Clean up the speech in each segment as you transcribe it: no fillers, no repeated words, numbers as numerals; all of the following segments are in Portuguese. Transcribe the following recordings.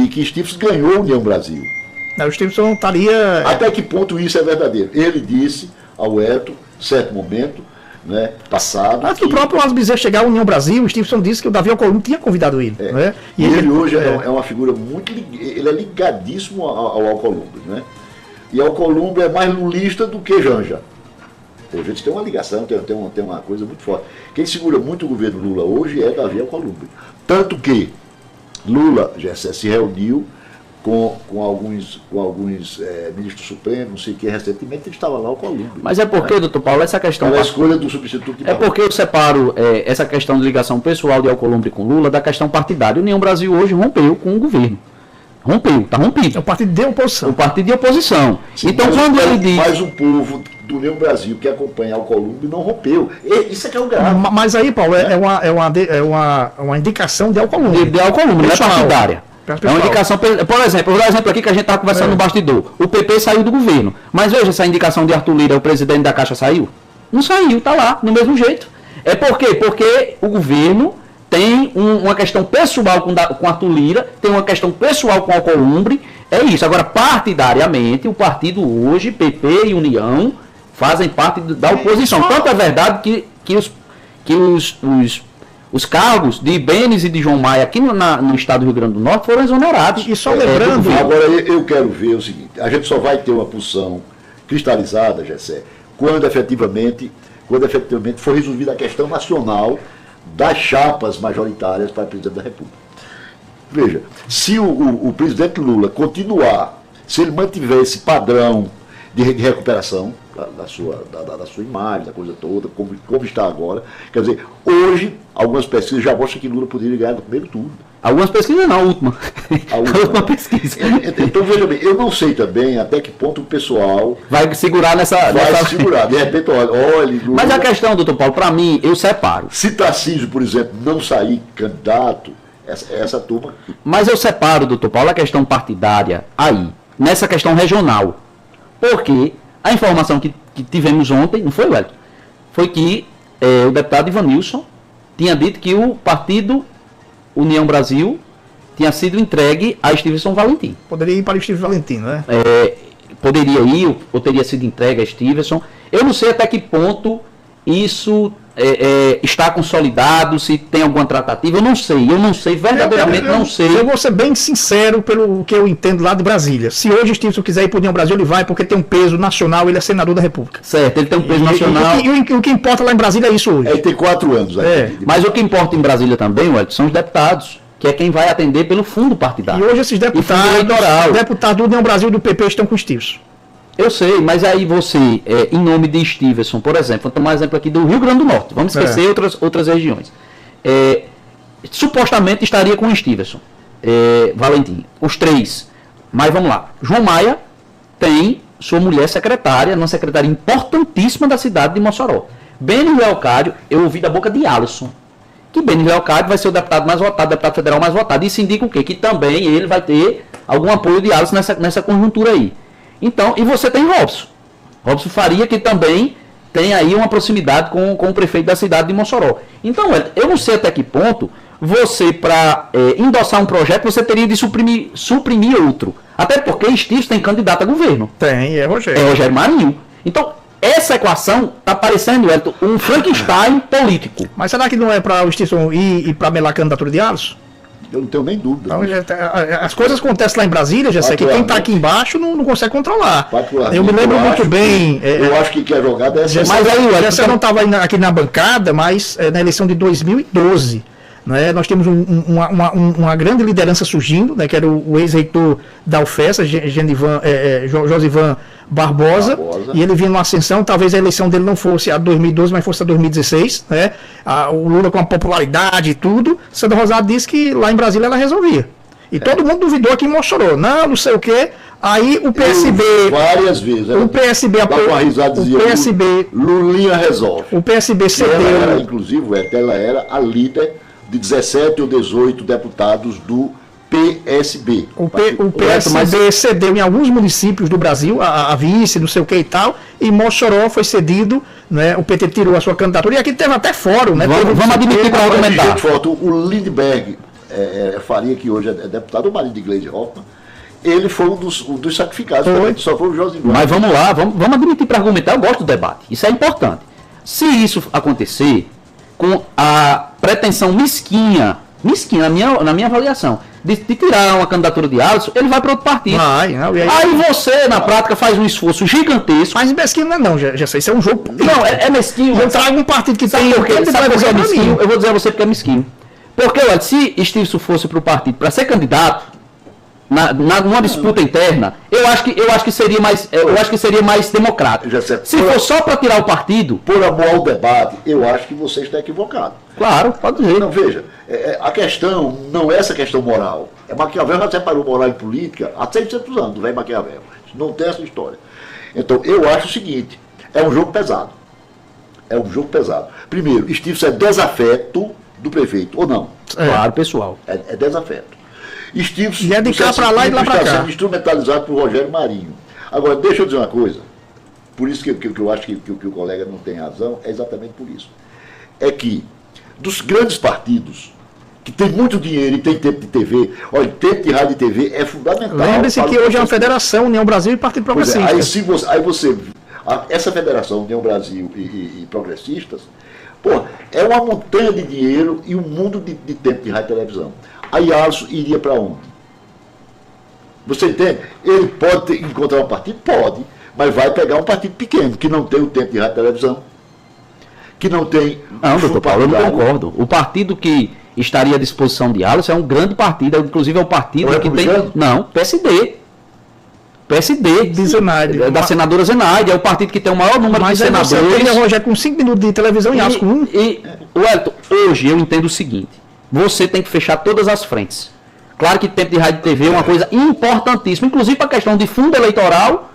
que Stevenson ganhou a União Brasil. O Stevenson estaria... Até que ponto isso é verdadeiro? Ele disse ao Hélio, certo momento, né, passado... Antes do próprio Oswaldo Bezerra chegar à União Brasil, o Stevenson disse que o Davi Alcolumbre tinha convidado ele. Né? E ele hoje é uma figura muito... Ele é ligadíssimo ao Alcolumbre, né? E Alcolumbre é mais lulista do que Janja. Hoje eles têm uma ligação, tem uma coisa muito forte. Quem segura muito o governo Lula hoje é Davi Alcolumbre. Tanto que Lula já se reuniu com alguns ministros supremos, não sei o que, recentemente ele estava lá Alcolumbre. Mas é porque, doutor Paulo, essa questão... A escolha do substituto de É porque eu separo essa questão de ligação pessoal de Alcolumbre com Lula da questão partidária. O União Brasil hoje rompeu com o governo. Está rompido. É o partido de oposição. O partido de oposição. Sim, então, quando ele diz... Mas o povo do União Brasil que acompanha Alcolumbre não rompeu. Isso é que é o grave. Mas aí, Paulo, é uma indicação de Alcolumbre. De Alcolumbre, não é partidária. É uma indicação, por exemplo, eu vou dar um exemplo aqui que a gente estava conversando no bastidor. O PP saiu do governo. Mas veja, essa indicação de Arthur Lira, o presidente da Caixa, saiu? Não saiu, está lá, do mesmo jeito. É por quê? Porque o governo tem uma questão pessoal com Arthur Lira, tem uma questão pessoal com Alcolumbre, é isso. Agora, partidariamente, o partido hoje, PP e União, fazem parte da oposição. Tanto é verdade que os cargos de Benes e de João Maia aqui no estado do Rio Grande do Norte foram exonerados. E só lembrando... Agora, eu quero ver o seguinte, a gente só vai ter uma posição cristalizada, Gessé, quando efetivamente for resolvida a questão nacional das chapas majoritárias para presidente da República. Veja, se o presidente Lula continuar, se ele mantiver esse padrão de recuperação da sua imagem, da coisa toda, como está agora, quer dizer, hoje, algumas pesquisas já mostram que Lula poderia ganhar no primeiro turno. Algumas pesquisas não, a última. A última pesquisa. Então, veja bem, eu não sei também até que ponto o pessoal vai segurar Vai segurar, de repente, olha... Lula... Mas a questão, doutor Paulo, para mim, eu separo. Se Tarcísio, por exemplo, não sair candidato, essa turma... Mas eu separo, doutor Paulo, a questão partidária aí, nessa questão regional. Porque a informação que tivemos ontem, não foi, Wellington? Foi que o deputado Ivanilson tinha dito que o partido União Brasil tinha sido entregue a Stevenson Valentim. Poderia ir para o Stevenson Valentim, não é? Poderia ir, ou teria sido entregue a Stevenson. Eu não sei até que ponto isso está consolidado, se tem alguma tratativa, eu não sei, verdadeiramente não sei. Eu vou ser bem sincero pelo que eu entendo lá de Brasília. Se hoje Stevenson quiser ir para o União Brasil, ele vai, porque tem um peso nacional, ele é senador da República. Certo, ele tem um peso nacional. E o que importa lá em Brasília é isso hoje. Ele tem 4 anos. Mas o que importa em Brasília também, Wellington, são os deputados, que é quem vai atender pelo fundo partidário. E hoje esses deputados do União Brasil e do PP estão com o Stevenson. Eu sei, mas aí você, em nome de Stevenson, por exemplo, vou tomar um exemplo aqui do Rio Grande do Norte, vamos esquecer outras regiões. Supostamente estaria com o Stevenson, Valentim, os 3. Mas vamos lá, João Maia tem sua mulher secretária, uma secretária importantíssima da cidade de Mossoró. Benes Leocádio, eu ouvi da boca de Alisson, que Benes Leocádio vai ser o deputado mais votado, deputado federal mais votado. Isso indica o quê? Que também ele vai ter algum apoio de Alisson nessa conjuntura aí. Então, e você tem Robson Faria, que também tem aí uma proximidade com o prefeito da cidade de Mossoró. Então, eu não sei até que ponto você, para endossar um projeto, você teria de suprimir outro. Até porque Stevenson tem candidato a governo. Tem, é Rogério. É Rogério Marinho. Então, essa equação está parecendo, Elton, um Frankenstein político. Mas será que não é para o Stevenson ir para melar a candidatura de Alisson? Eu não tenho nem dúvida. Então, as coisas acontecem lá em Brasília, já sei que quem está aqui embaixo não consegue controlar. Eu me lembro muito bem. Eu acho que a jogada é essa. Mas aí, você não estava aqui na bancada, mas na eleição de 2012. Né, nós temos uma grande liderança surgindo, né, que era o ex-reitor da UFES, Josivan Barbosa, e ele vinha numa ascensão. Talvez a eleição dele não fosse a 2012, mas fosse a 2016, né, o Lula com a popularidade e tudo. Sandra Rosado disse que lá em Brasília ela resolvia. E todo mundo duvidou aqui em Mossoró. Não sei o quê. Aí o PSB... Várias vezes. O PSB apoiou. O PSB... Lulinha resolve. O PSB cedeu... Inclusive, ela era a líder de 17 ou 18 deputados do PSB. O PSB cedeu em alguns municípios do Brasil, a vice, não sei o que e tal, e Mossoró foi cedido, né, o PT tirou a sua candidatura, e aqui teve até fórum, né? Vamos admitir para argumentar. O Lindbergh Faria, que hoje é deputado, o marido de Gleisi Hoffmann, ele foi um dos sacrificados, só foi o Josimar. Mas vamos lá, vamos admitir para argumentar, eu gosto do debate, isso é importante. Se isso acontecer com a pretensão mesquinha na minha avaliação, de tirar uma candidatura de Alisson, ele vai para outro partido. Aí você, na prática, faz um esforço gigantesco. Mas mesquinho não é não, já sei, isso é um jogo político. Não, é mesquinho. Eu trago um partido que sabe tem... Por quê? Sabe por que é mesquinho? Eu vou dizer a você porque é mesquinho. Porque, olha, se Stevenson fosse para o partido para ser candidato, numa disputa interna, eu acho que seria mais democrático. Se for só para tirar o partido... Por amor ao debate, eu acho que você está equivocado. Claro, pode dizer. Não, veja, a questão não é essa questão moral. Maquiavel já separou moral e política há 600 anos, velho Maquiavel. Não tem essa história. Então, eu acho o seguinte, é um jogo pesado. É um jogo pesado. Primeiro, Stevenson é desafeto do prefeito, ou não? Claro, pessoal. É desafeto. Stevenson, e é de cá para lá e de lá para cá. Está sendo instrumentalizado por Rogério Marinho. Agora, deixa eu dizer uma coisa. Por isso que eu acho que o colega não tem razão, é exatamente por isso. É que, dos grandes partidos, que tem muito dinheiro e tem tempo de TV, olha, tempo de rádio e TV é fundamental. Lembre-se que hoje é uma federação, União Brasil e Partido Progressista. Essa federação, União Brasil e Progressistas, é uma montanha de dinheiro e um mundo de tempo de rádio e televisão. Aí Alisson iria para onde? Você entende? Ele pode encontrar um partido? Pode, mas vai pegar um partido pequeno, que não tem o tempo de rádio e televisão, que não tem... Não, doutor Paulo, eu não concordo. O partido que estaria à disposição de Alisson é um grande partido, inclusive é o partido que tem... Não, PSD, de Zenaide. Da senadora Zenaide, é o partido que tem o maior número de senadores. Mas você tem o Rogério com 5 minutos de televisão e Alisson com 1. Wellington, hoje eu entendo o seguinte, você tem que fechar todas as frentes. Claro que tempo de rádio e TV é uma coisa importantíssima, inclusive para a questão de fundo eleitoral.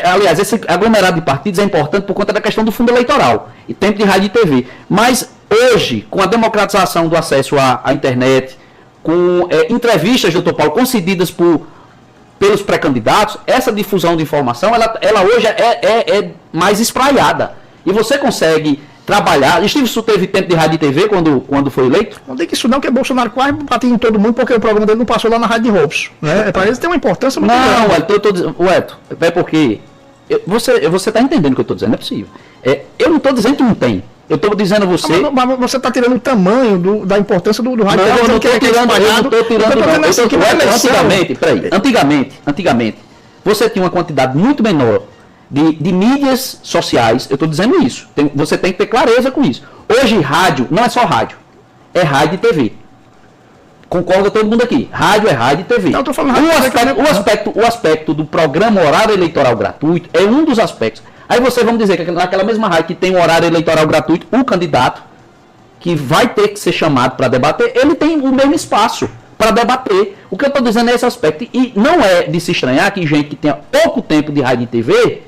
Aliás, esse aglomerado de partidos é importante por conta da questão do fundo eleitoral e tempo de rádio e TV. Mas hoje, com a democratização do acesso à internet, com entrevistas, doutor Paulo, concedidas pelos pré-candidatos, essa difusão de informação, ela hoje é mais espraiada. E você consegue trabalhar. Stevenson teve tempo de rádio e TV quando foi eleito? Não diga isso não, que é Bolsonaro quase bateu em todo mundo, porque o programa dele não passou lá na Rádio de Roubos. Né? Para eles tem uma importância muito grande. Não, eu tô dizendo, é porque você está entendendo o que eu estou dizendo, não é possível. Eu não estou dizendo que não tem. Eu estou dizendo a você... Mas você está tirando o tamanho da importância do rádio. Não, eu não estou tirando. Antigamente, você tinha uma quantidade muito menor de mídias sociais. Eu estou dizendo isso. Você tem que ter clareza com isso. Hoje, rádio não é só rádio. É rádio e TV. Concorda todo mundo aqui. Rádio é rádio e TV. Não, falando o aspecto do programa horário eleitoral gratuito é um dos aspectos. Aí vamos dizer que naquela mesma rádio que tem um horário eleitoral gratuito, o candidato que vai ter que ser chamado para debater, ele tem o mesmo espaço para debater. O que eu estou dizendo é esse aspecto. E não é de se estranhar que gente que tenha pouco tempo de rádio e TV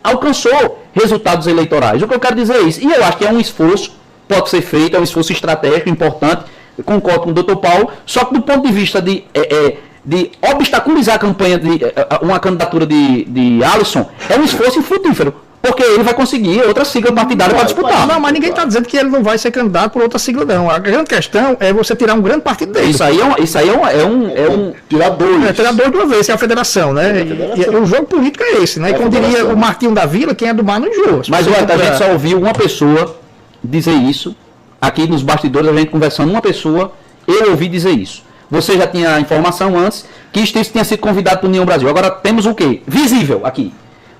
alcançou resultados eleitorais. O que eu quero dizer é isso. E eu acho que é um esforço, pode ser feito, é um esforço estratégico importante. Eu concordo com o doutor Paulo, só que do ponto de vista de obstaculizar a campanha de uma candidatura de Alisson, é um esforço infrutífero. Porque ele vai conseguir outra sigla partidária para disputar. Não, mas ninguém está dizendo que ele não vai ser candidato por outra sigla, não. A grande questão é você tirar um grande partido dele. Isso aí é um tirar dois. Tirar dois de uma vez, é a federação, né? E o jogo político é esse, né? E como diria o Martinho da Vila, quem é do mar não enjoa. Mas a gente só ouviu uma pessoa dizer isso. Aqui nos bastidores, a gente conversando, uma pessoa, eu ouvi dizer isso. Você já tinha a informação antes que Stevenson tinha sido convidado para o União Brasil. Agora temos o quê? Visível aqui.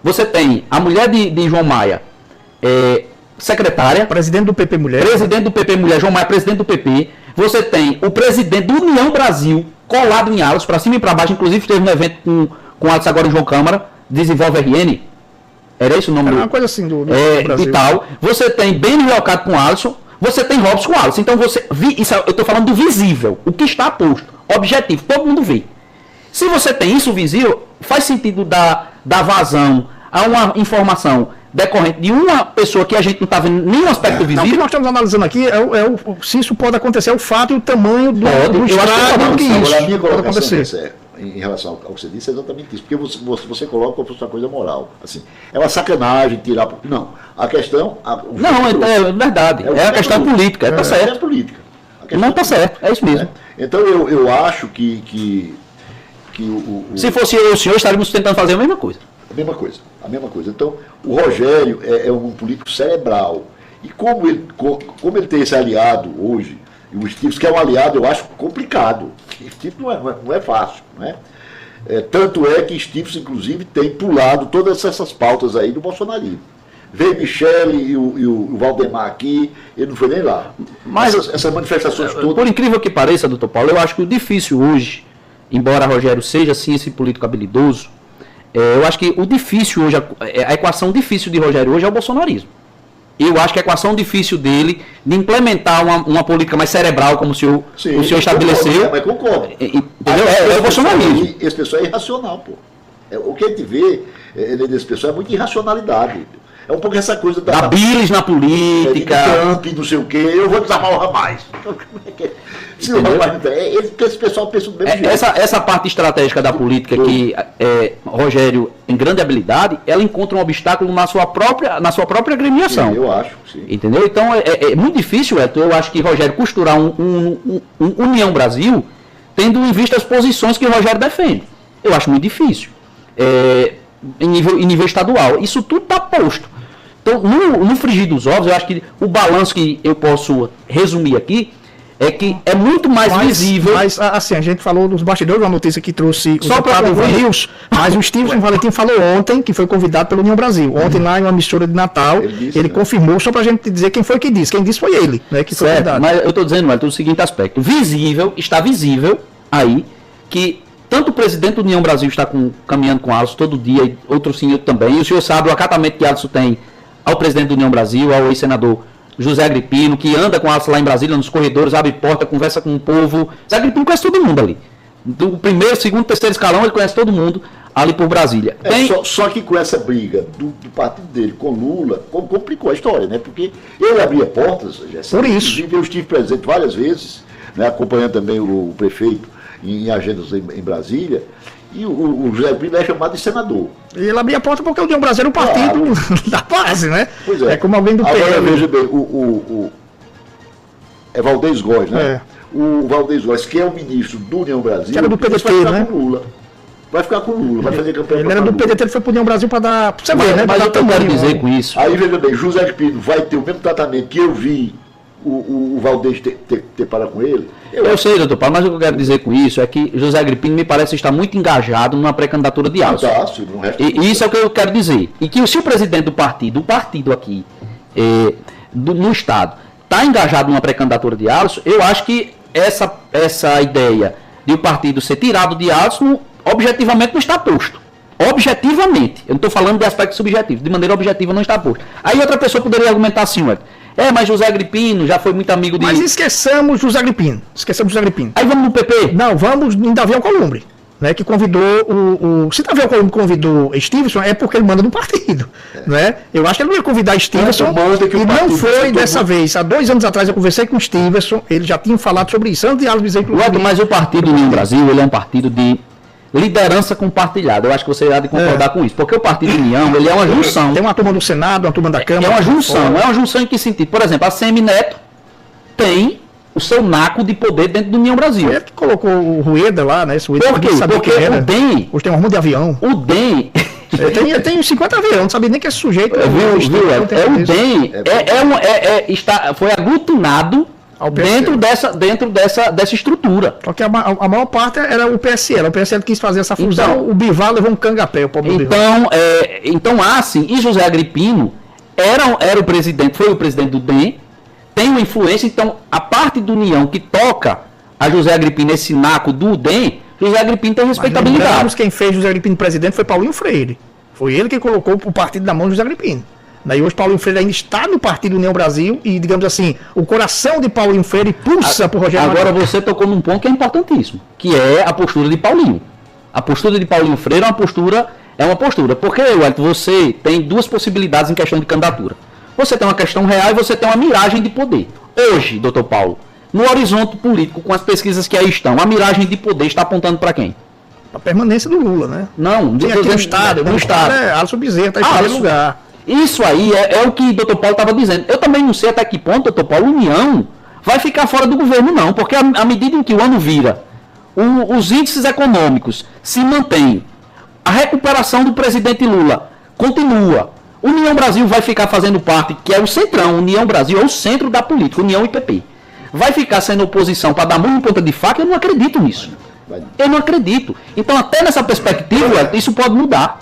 Você tem a mulher de João Maia, secretária. Presidente do PP Mulher. Presidente do PP Mulher, João Maia, presidente do PP. Você tem o presidente do União Brasil, colado em Alisson, para cima e para baixo. Inclusive esteve no evento com Alisson agora em João Câmara, Desenvolve RN. Era esse o nome? Uma coisa assim do Brasil. E tal. Você tem Beni Leocado com Alisson. Você tem Robson com Alisson. Então isso, eu estou falando do visível. O que está posto. Objetivo. Todo mundo vê. Se você tem isso visível, faz sentido dar vazão a uma informação decorrente de uma pessoa que a gente não está vendo nenhum aspecto visível. Não, o que nós estamos analisando aqui se isso pode acontecer, o fato e o tamanho do estrago que isso. Agora, a minha colocação em relação ao que você disse é exatamente isso. Porque você coloca como se fosse uma coisa moral. Assim, é uma sacanagem tirar... Não. A questão... Não, é verdade. É a questão política. Está certo. É política. Não está certo. É isso mesmo. Então eu acho que Se fosse eu e o senhor, estaríamos tentando fazer a mesma coisa. A mesma coisa. Então, o Rogério é um político cerebral. E como ele tem esse aliado hoje, e o Stives, que é um aliado, eu acho complicado. O Stives não é fácil, né? Tanto é que Stives, inclusive, tem pulado todas essas pautas aí do bolsonarismo. Veio Michele e o Valdemar aqui, ele não foi nem lá. Mas essas manifestações todas... Por incrível que pareça, doutor Paulo, eu acho que o difícil hoje, embora Rogério seja, sim, esse político habilidoso, eu acho que o difícil hoje, a equação difícil de Rogério hoje é o bolsonarismo. Eu acho que a equação difícil dele de implementar uma política mais cerebral, como o senhor estabeleceu. Mas concordo. Entendeu? É o bolsonarismo. Esse pessoal é irracional, pô. O que a gente vê desse pessoal é muita irracionalidade. É um pouco essa coisa da bilis na política. Trump, não sei o quê, eu vou desarmar o rapaz. Se o rapaz não esse pessoal pensa do mesmo jeito. Essa parte estratégica da política que Rogério, em grande habilidade, ela encontra um obstáculo na sua própria agremiação. Sim, eu acho, sim. Entendeu? Então é muito difícil, eu acho que Rogério costurar um União Brasil, tendo em vista as posições que Rogério defende. Eu acho muito difícil. Em nível estadual. Isso tudo está posto. Então, no frigir dos ovos, eu acho que o balanço que eu posso resumir aqui é que é muito mais visível. Mas, assim, a gente falou dos bastidores, uma notícia que trouxe só para o News, mas o Stevenson Valentim falou ontem que foi convidado pelo União Brasil. Ontem, lá em uma mistura de Natal, ele confirmou, só para a gente dizer quem foi que disse. Quem disse foi ele, né, que foi convidado. Mas eu estou dizendo, o seguinte aspecto. Está visível aí que tanto o presidente do União Brasil está caminhando com Alisson todo dia, e outro senhor também. E o senhor sabe o acatamento que Alisson tem ao presidente do União Brasil, ao ex-senador José Agripino, que anda com Alisson lá em Brasília, nos corredores, abre porta, conversa com o povo. José Agripino conhece todo mundo ali. Do primeiro, segundo, terceiro escalão, ele conhece todo mundo ali por Brasília. Só que com essa briga do partido dele com Lula, complicou a história, né? Porque ele abria portas, por isso. Eu estive presente várias vezes, né, acompanhando também o prefeito em agendas em Brasília, e o José Agripino é chamado de senador. E ele abria a porta porque o União Brasil era o partido da base, né? Pois é. É como alguém do Agora, veja bem, é Valdez Góes, né? O Valdez Góes, que é o ministro do União Brasil, que era do PDT, né? Vai ficar com Lula, vai fazer campanha. Ele era do PDT, ele foi pro União Brasil para dar. Pra você ver, né? Mas eu quero dizer com isso. Aí, veja bem, José Agripino vai ter o mesmo tratamento que eu vi o Valdez ter para com ele. Eu sei, doutor Paulo, mas o que eu quero dizer com isso é que José Agripino me parece estar muito engajado numa pré-candidatura de Alisson. E isso é o que eu quero dizer. E que se o presidente do partido aqui, no Estado, está engajado numa pré-candidatura de Alisson, eu acho que essa ideia de o partido ser tirado de Alisson, objetivamente não está posto. Objetivamente. Eu não estou falando de aspecto subjetivo. De maneira objetiva não está posto. Aí outra pessoa poderia argumentar assim, mas José Agripino já foi muito amigo de... Mas esqueçamos José Agripino. Aí vamos no PP? Não, vamos em Davi Alcolumbre, né, que convidou se Davi Alcolumbre convidou Stevenson, é porque ele manda no partido, né? Eu acho que ele não ia convidar Stevenson, e não foi dessa vez. Há 2 anos atrás eu conversei com o Stevenson, ele já tinha falado sobre isso, antes de Alisson dizer que... Mas o Partido União Brasil, ele é um partido de liderança compartilhada. Eu acho que você há de concordar com isso. Porque o Partido União, ele é uma junção. Tem uma turma do Senado, uma turma da Câmara. É uma junção. É uma junção em que sentido? Por exemplo, a CM Neto tem o seu naco de poder dentro do União Brasil. Ele que colocou o Rueda lá, né? Por quê? Porque o DEM... Hoje tem um rumo de avião. O DEM... Ele tem 50 aviões, não sabia nem que esse sujeito... O DEM foi aglutinado dentro dessa estrutura. Porque a maior parte era o PSL. O PSL quis fazer essa fusão, então, o Bivar levou um cangapé, o pobre Bivar. Então, assim, e José Agripino era o presidente, foi o presidente do DEM, tem uma influência, então a parte do União que toca a José Agripino, esse naco do DEM, José Agripino tem respeitabilidade. Mas quem fez José Agripino presidente foi Paulinho Freire. Foi ele que colocou o partido na mão de José Agripino. Daí hoje Paulinho Freire ainda está no Partido União Brasil e, digamos assim, o coração de Paulinho Freire pulsa por Rogério Agora você tocou num ponto que é importantíssimo, que é a postura de Paulinho. A postura de Paulinho Freire é uma postura. Porque, Wellington, você tem 2 possibilidades em questão de candidatura. Você tem uma questão real e você tem uma miragem de poder. Hoje, doutor Paulo, no horizonte político, com as pesquisas que aí estão, a miragem de poder está apontando para quem? A permanência do Lula, né? Não, tem aqui no Estado. No Estado é Alisson Bezerra, está em primeiro lugar. Isso aí é o que o doutor Paulo estava dizendo. Eu também não sei até que ponto, doutor Paulo, União vai ficar fora do governo, não, porque à medida em que o ano vira, os índices econômicos se mantêm, a recuperação do presidente Lula continua, União Brasil vai ficar fazendo parte, que é o centrão, União Brasil é o centro da política, União e PP. Vai ficar sendo oposição para dar mão em ponta de faca, eu não acredito nisso. Eu não acredito. Então, até nessa perspectiva, isso pode mudar.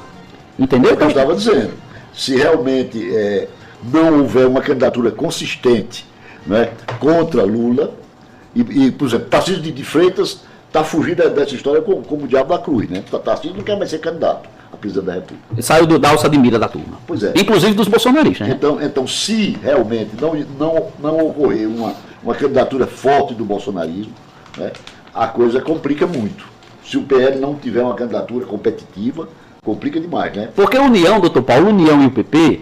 Entendeu? É o que eu estava dizendo. Se realmente não houver uma candidatura consistente, né, contra Lula, e, por exemplo, Tarcísio de Freitas está fugindo dessa história como o diabo da cruz, né? Tarcísio não quer mais ser candidato a presidente da República. Saiu da alça de mira da turma. Pois é. Inclusive dos bolsonaristas. Né? Então, se realmente não ocorrer uma candidatura forte do bolsonarismo, né, a coisa complica muito. Se o PL não tiver uma candidatura competitiva, complica demais, né? Porque a União, doutor Paulo, a União e o PP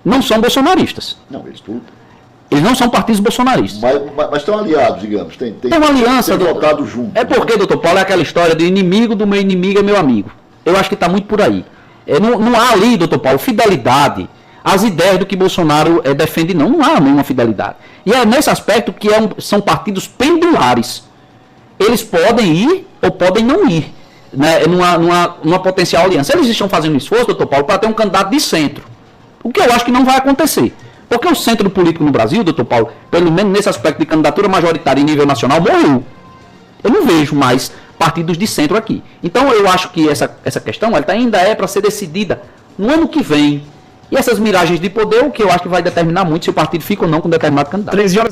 não são bolsonaristas. Não, eles tudo. Eles não são partidos bolsonaristas. Mas estão aliados, digamos. Tem uma aliança. Tem votado junto. É porque, doutor Paulo, é aquela história do inimigo do meu inimigo é meu amigo. Eu acho que está muito por aí. Não há ali, doutor Paulo, fidelidade às ideias do que Bolsonaro defende, não. Não há nenhuma fidelidade. E é nesse aspecto que são partidos pendulares. Eles podem ir ou podem não ir, né, numa potencial aliança. Eles estão fazendo esforço, doutor Paulo, para ter um candidato de centro. O que eu acho que não vai acontecer. Porque o centro político no Brasil, doutor Paulo, pelo menos nesse aspecto de candidatura majoritária em nível nacional, morreu. Eu não vejo mais partidos de centro aqui. Então eu acho que essa questão ela ainda é para ser decidida no ano que vem. E essas miragens de poder, o que eu acho que vai determinar muito se o partido fica ou não com determinado candidato. 13 horas.